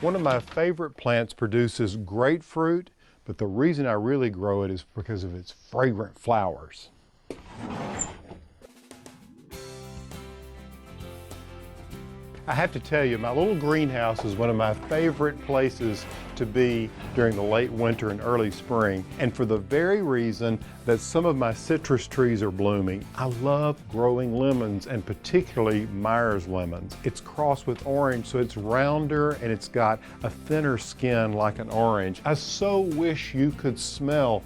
One of my favorite plants produces grapefruit, but the reason I really grow it is because of its fragrant flowers. I have to tell you, my little greenhouse is one of my favorite places to be during the late winter and early spring, and for the very reason that some of my citrus trees are blooming. I love growing lemons, and particularly Myers lemons. It's crossed with orange, so it's rounder and it's got a thinner skin like an orange. I so wish you could smell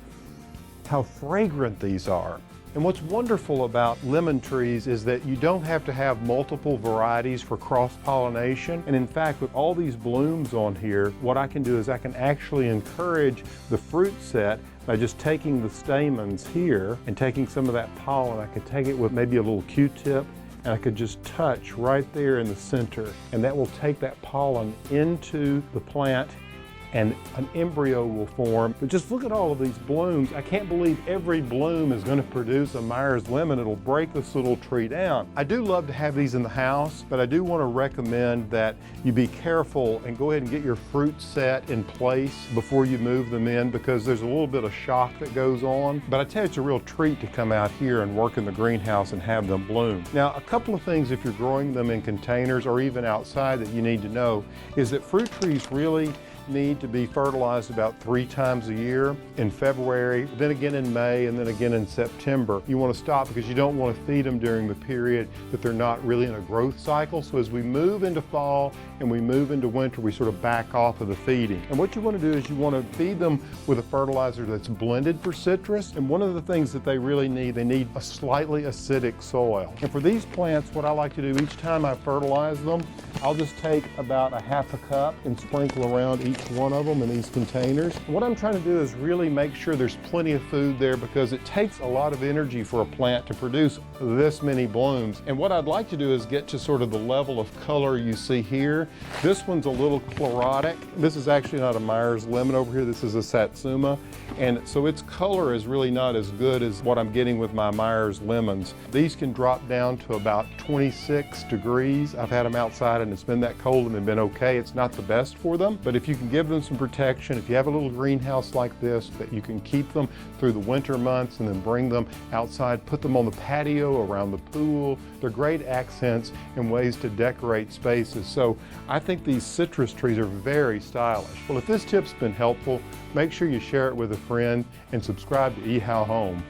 how fragrant these are. And what's wonderful about lemon trees is that you don't have to have multiple varieties for cross-pollination. And in fact, with all these blooms on here, what I can do is I can actually encourage the fruit set by just taking the stamens here and taking some of that pollen. I could take it with maybe a little Q-tip and I could just touch right there in the center. And that will take that pollen into the plant and an embryo will form. But just look at all of these blooms. I can't believe every bloom is going to produce a Myers lemon. It'll break this little tree down. I do love to have these in the house, but I do want to recommend that you be careful and go ahead and get your fruit set in place before you move them in, because there's a little bit of shock that goes on. But I tell you, it's a real treat to come out here and work in the greenhouse and have them bloom. Now, a couple of things if you're growing them in containers or even outside that you need to know is that fruit trees really need to be fertilized about 3 times a year, in February, then again in May, and then again in September. You want to stop because you don't want to feed them during the period that they're not really in a growth cycle. So as we move into fall and we move into winter, we sort of back off of the feeding. And what you want to do is you want to feed them with a fertilizer that's blended for citrus. And one of the things that they really need, they need a slightly acidic soil. And for these plants, what I like to do each time I fertilize them, I'll just take about a half a cup and sprinkle around each one of them in these containers. What I'm trying to do is really make sure there's plenty of food there, because it takes a lot of energy for a plant to produce this many blooms. And what I'd like to do is get to sort of the level of color you see here. This one's a little chlorotic. This is actually not a Myers lemon over here. This is a Satsuma. And so its color is really not as good as what I'm getting with my Myers lemons. These can drop down to about 26 degrees. I've had them outside and it's been that cold and they've been okay. It's not the best for them, but if you can give them some protection, if you have a little greenhouse like this, that you can keep them through the winter months and then bring them outside, put them on the patio, around the pool. They're great accents and ways to decorate spaces. So I think these citrus trees are very stylish. Well, if this tip's been helpful, make sure you share it with a friend and subscribe to ehowhome.